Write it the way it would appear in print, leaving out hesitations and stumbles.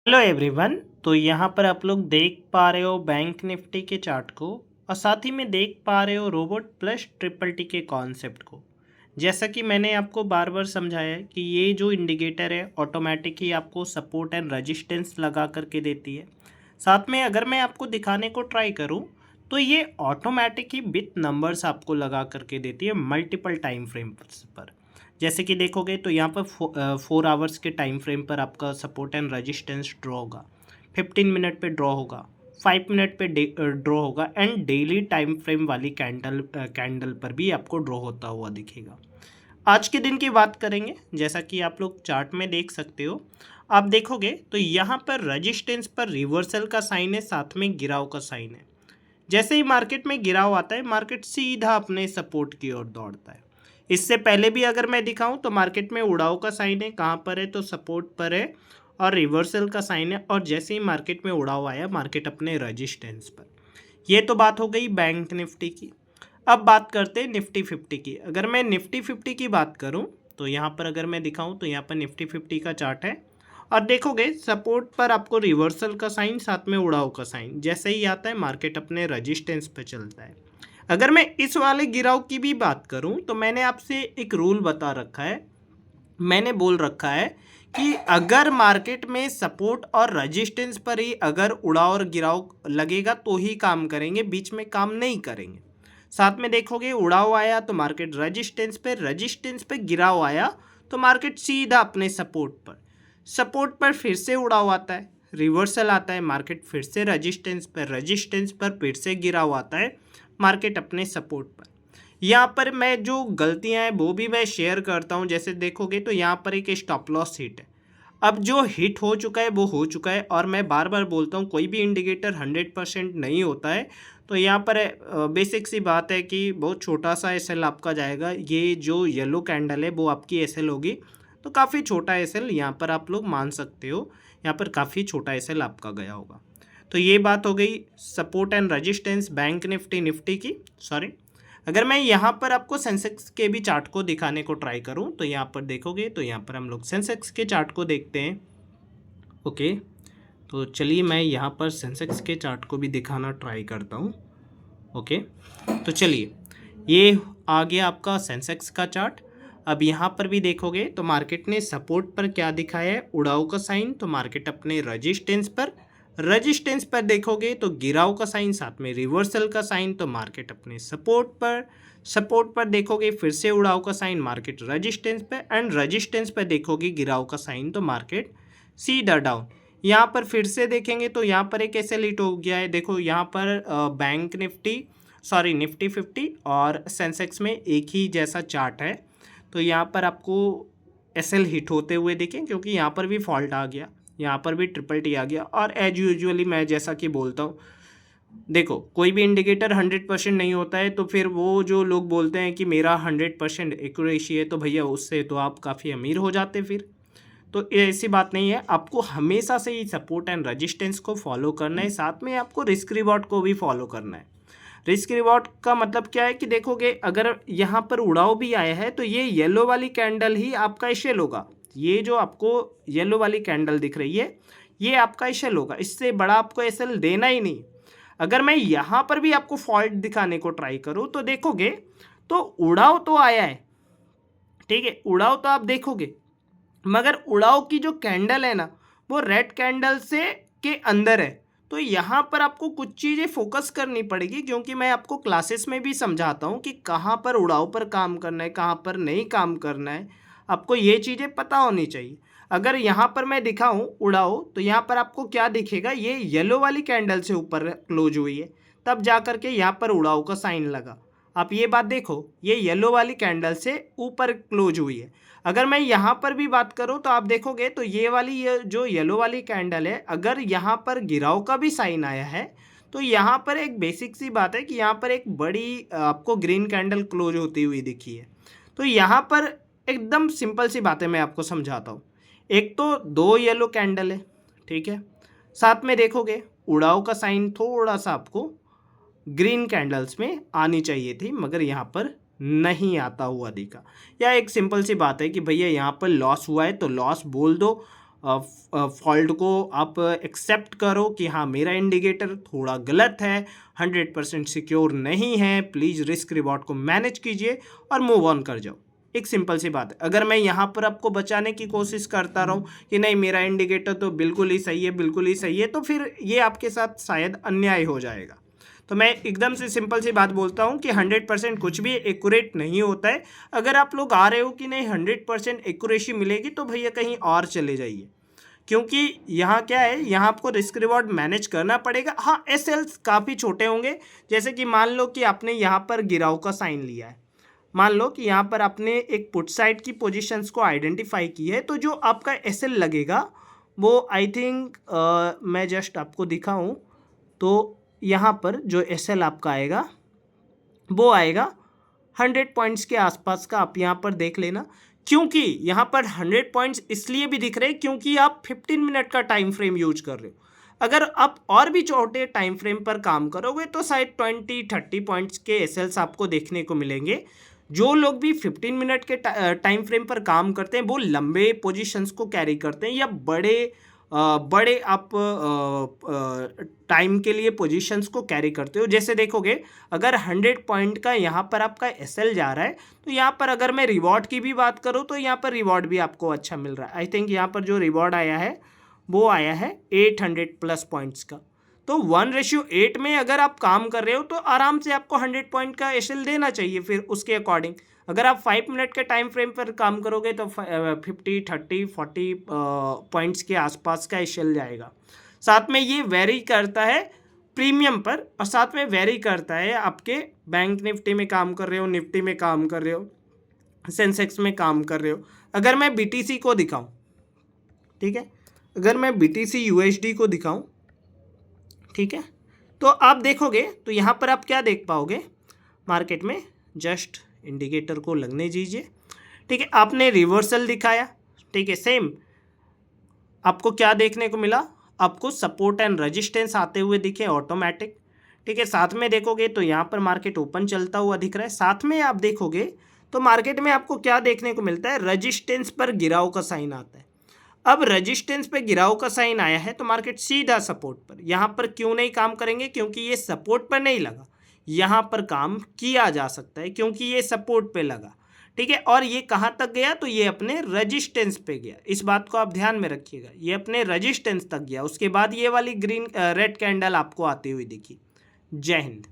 Hello everyone. तो यहाँ पर आप लोग देख पा रहे हो बैंक निफ्टी के चार्ट को और साथ ही में देख पा रहे हो रोबोट प्लस ट्रिपल टी के कॉन्सेप्ट को। जैसा कि मैंने आपको बार बार समझाया है कि ये जो इंडिकेटर है ऑटोमेटिक ही आपको सपोर्ट एंड रेजिस्टेंस लगा करके देती है। साथ में अगर मैं आपको दिखाने को ट्राई करूँ तो ये ऑटोमेटिक ही विथ नंबर्स आपको लगा करके देती है मल्टीपल टाइम फ्रेम्स पर। जैसे कि देखोगे तो यहाँ पर 4 आवर्स के टाइम फ्रेम पर आपका सपोर्ट एंड रेजिस्टेंस ड्रॉ होगा, 15 मिनट पे ड्रॉ होगा, 5 मिनट पे ड्रॉ होगा एंड डेली टाइम फ्रेम वाली कैंडल पर भी आपको ड्रॉ होता हुआ दिखेगा। आज के दिन की बात करेंगे, जैसा कि आप लोग चार्ट में देख सकते हो। आप देखोगे तो यहाँ पर रेजिस्टेंस पर रिवर्सल का साइन है, साथ में गिराव का साइन है। जैसे ही मार्केट में गिराव आता है मार्केट सीधा अपने सपोर्ट की ओर दौड़ता है। इससे पहले भी अगर मैं दिखाऊं तो मार्केट में उड़ाव का साइन है, कहाँ पर है तो सपोर्ट पर है और रिवर्सल का साइन है। और जैसे ही मार्केट में उड़ाव आया मार्केट अपने रेजिस्टेंस पर। ये तो बात हो गई बैंक निफ्टी की। अब बात करते हैं निफ्टी 50 की। अगर मैं निफ्टी 50 की बात करूं तो यहाँ पर अगर मैं दिखाऊं तो यहाँ पर निफ्टी 50 का चार्ट है और देखोगे सपोर्ट पर आपको रिवर्सल का साइन, साथ में उड़ाव का साइन। जैसे ही आता है मार्केट अपने रेजिस्टेंस पर चलता है। अगर मैं इस वाले गिराव की भी बात करूं तो मैंने आपसे एक रूल बता रखा है, मैंने बोल रखा है कि अगर मार्केट में सपोर्ट और रेजिस्टेंस पर ही अगर उड़ाव और गिराव लगेगा तो ही काम करेंगे, बीच में काम नहीं करेंगे। साथ में देखोगे उड़ाव आया तो मार्केट रेजिस्टेंस पे गिराव आया तो मार्केट सीधा अपने सपोर्ट पर फिर से उड़ाव आता है, रिवर्सल आता है, मार्केट फिर से रेजिस्टेंस पर फिर से गिराव आता है, मार्केट अपने सपोर्ट पर। यहाँ पर मैं जो गलतियाँ हैं वो भी मैं शेयर करता हूँ। जैसे देखोगे तो यहाँ पर एक स्टॉप लॉस हिट है। अब जो हिट हो चुका है वो हो चुका है और मैं बार बार बोलता हूँ कोई भी इंडिकेटर 100% नहीं होता है। तो यहाँ पर बेसिक सी बात है कि बहुत छोटा सा एसएल आपका जाएगा। ये जो येलो कैंडल है वो आपकी एसएल होगी, तो काफ़ी छोटा एसएल यहाँ पर आप लोग मान सकते हो। यहाँ पर काफ़ी छोटा एसएल आपका गया होगा। तो ये बात हो गई support and resistance bank Nifty की। सॉरी, अगर मैं यहाँ पर आपको सेंसेक्स के भी चार्ट को दिखाने को ट्राई करूँ तो यहाँ पर देखोगे तो यहाँ पर हम लोग सेंसेक्स के चार्ट को देखते हैं। ओके, तो चलिए मैं यहाँ पर सेंसेक्स के चार्ट को भी दिखाना ट्राई करता हूँ। ओके, तो चलिए ये आ गया आपका सेंसेक्स का चार्ट। अब यहाँ पर भी देखोगे तो मार्केट ने सपोर्ट पर क्या दिखाया है, उड़ाव का साइन, तो मार्केट अपने रेजिस्टेंस पर देखोगे तो गिराव का साइन, साथ में रिवर्सल का साइन, तो मार्केट अपने सपोर्ट पर देखोगे फिर से उड़ाव का साइन, मार्केट रेजिस्टेंस पर, एंड रेजिस्टेंस पर देखोगे गिराव का साइन, तो मार्केट सीधा डाउन। यहाँ पर फिर से देखेंगे तो यहाँ पर एक ऐसे लीट हो गया है। देखो यहाँ पर बैंक निफ्टी 50 और सेंसेक्स में एक ही जैसा चार्ट है। तो यहाँ पर आपको एसएल हिट होते हुए दिखें क्योंकि यहाँ पर भी फॉल्ट आ गया, यहाँ पर भी ट्रिपल टी आ गया। और एज यूजुअली मैं जैसा कि बोलता हूँ, देखो कोई भी इंडिकेटर 100% नहीं होता है। तो फिर वो जो लोग बोलते हैं कि मेरा 100% एक्यूरेसी है, तो भैया उससे तो आप काफ़ी अमीर हो जाते फिर। तो ऐसी बात नहीं है, आपको हमेशा से ही सपोर्ट एंड रेजिस्टेंस को फॉलो करना है, साथ में आपको रिस्क रिवॉर्ड को भी फॉलो करना है। रिस्क रिवॉर्ड का मतलब क्या है कि देखोगे अगर यहाँ पर उड़ाव भी आया है तो ये येलो वाली कैंडल ही आपका एशेल होगा। ये जो आपको येलो वाली कैंडल दिख रही है ये आपका एशेल होगा, इससे बड़ा आपको एशेल देना ही नहीं। अगर मैं यहाँ पर भी आपको फॉल्ट दिखाने को ट्राई करूँ तो देखोगे तो उड़ाव तो आया है, ठीक है, उड़ाव तो आप देखोगे, मगर उड़ाव की जो कैंडल है ना वो रेड कैंडल से के अंदर है। तो यहाँ पर आपको कुछ चीज़ें फोकस करनी पड़ेगी, क्योंकि मैं आपको क्लासेस में भी समझाता हूँ कि कहाँ पर उड़ाव पर काम करना है, कहाँ पर नहीं काम करना है। आपको ये चीज़ें पता होनी चाहिए। अगर यहाँ पर मैं दिखाऊँ उड़ाव तो यहाँ पर आपको क्या दिखेगा, ये येलो वाली कैंडल से ऊपर क्लोज हुई है, तब जा करके यहाँ पर उड़ाव का साइन लगा। आप ये बात देखो, ये येलो वाली कैंडल से ऊपर क्लोज हुई है। अगर मैं यहाँ पर भी बात करूँ तो आप देखोगे तो ये जो येलो वाली कैंडल है, अगर यहाँ पर गिराव का भी साइन आया है तो यहाँ पर एक बेसिक सी बात है कि यहाँ पर एक बड़ी आपको ग्रीन कैंडल क्लोज होती हुई दिखी है। तो यहाँ पर एकदम सिंपल सी बात है, मैं आपको समझाता हूँ। एक तो दो येलो कैंडल है, ठीक है, साथ में देखोगे उड़ाव का साइन थोड़ा सा आपको ग्रीन कैंडल्स में आनी चाहिए थी, मगर यहाँ पर नहीं आता हुआ दिखा। या एक सिंपल सी बात है कि भैया यहाँ पर लॉस हुआ है तो लॉस बोल दो, फॉल्ट को आप एक्सेप्ट करो कि हाँ मेरा इंडिकेटर थोड़ा गलत है, 100% सिक्योर नहीं है, प्लीज़ रिस्क रिवॉर्ड को मैनेज कीजिए और मूव ऑन कर जाओ। एक सिंपल सी बात है। अगर मैं यहाँ पर आपको बचाने की कोशिश करता रहूँ कि नहीं मेरा इंडिकेटर तो बिल्कुल ही सही है, बिल्कुल ही सही है, तो फिर ये आपके साथ शायद अन्याय हो जाएगा। तो मैं एकदम से सिंपल सी बात बोलता हूँ कि 100% कुछ भी एक्यूरेट नहीं होता है। अगर आप लोग आ रहे हो कि नहीं 100% एक्यूरेसी मिलेगी तो भैया कहीं और चले जाइए, क्योंकि यहाँ क्या है, यहाँ आपको रिस्क रिवॉर्ड मैनेज करना पड़ेगा। हाँ एसएल्स काफ़ी छोटे होंगे, जैसे कि मान लो कि आपने यहाँ पर गिराव का साइन लिया है, मान लो कि यहाँ पर आपने एक पुट साइड की पोजीशंस को आइडेंटिफाई की है, तो जो आपका एसएल लगेगा वो आई थिंक मैं जस्ट आपको दिखाऊं तो यहाँ पर जो एसएल आपका आएगा वो आएगा 100 पॉइंट्स के आसपास का। आप यहाँ पर देख लेना, क्योंकि यहाँ पर 100 पॉइंट्स इसलिए भी दिख रहे हैं क्योंकि आप 15 मिनट का टाइम फ्रेम यूज कर रहे हो। अगर आप और भी छोटे टाइम फ्रेम पर काम करोगे तो शायद 20-30 पॉइंट्स के एसएल्स आपको देखने को मिलेंगे। जो लोग भी 15 मिनट के टाइम फ्रेम पर काम करते हैं वो लंबे पोजीशंस को कैरी करते हैं या बड़े आप टाइम के लिए पोजीशंस को कैरी करते हो। जैसे देखोगे अगर 100 पॉइंट का यहाँ पर आपका एसएल जा रहा है तो यहाँ पर अगर मैं रिवॉर्ड की भी बात करूँ तो यहाँ पर रिवॉर्ड भी आपको अच्छा मिल रहा है। आई थिंक यहाँ पर जो रिवॉर्ड आया है वो आया है 800 प्लस पॉइंट्स का। तो 1:8 में अगर आप काम कर रहे हो तो आराम से आपको 100 पॉइंट का एसएल देना चाहिए। फिर उसके अकॉर्डिंग अगर आप 5 मिनट के टाइम फ्रेम पर काम करोगे तो 50-30-40 पॉइंट्स के आसपास का एसएल जाएगा। साथ में ये वेरी करता है प्रीमियम पर, और साथ में वेरी करता है आपके बैंक निफ्टी में काम कर रहे हो, निफ्टी में काम कर रहे हो, सेंसेक्स में काम कर रहे हो। अगर मैं बीटीसी को दिखाऊं, ठीक है, अगर मैं बीटीसी यूएसडी को दिखाऊं, ठीक है, तो आप देखोगे तो यहाँ पर आप क्या देख पाओगे, मार्केट में जस्ट इंडिकेटर को लगने दीजिए, ठीक है, आपने रिवर्सल दिखाया, ठीक है, सेम आपको क्या देखने को मिला, आपको सपोर्ट एंड रेजिस्टेंस आते हुए दिखे ऑटोमेटिक, ठीक है। साथ में देखोगे तो यहाँ पर मार्केट ओपन चलता हुआ दिख रहा है। साथ में आप देखोगे तो मार्केट में आपको क्या देखने को मिलता है, रेजिस्टेंस पर गिराव का साइन आता है। अब रेजिस्टेंस पे गिराव का साइन आया है तो मार्केट सीधा सपोर्ट पर, यहाँ पर क्यों नहीं काम करेंगे, क्योंकि ये सपोर्ट पर नहीं लगा, यहाँ पर काम किया जा सकता है क्योंकि ये सपोर्ट पे लगा, ठीक है। और ये कहाँ तक गया, तो ये अपने रेजिस्टेंस पे गया। इस बात को आप ध्यान में रखिएगा, ये अपने रेजिस्टेंस तक गया, उसके बाद ये वाली ग्रीन रेड कैंडल आपको आती हुई दिखी। जय हिंद।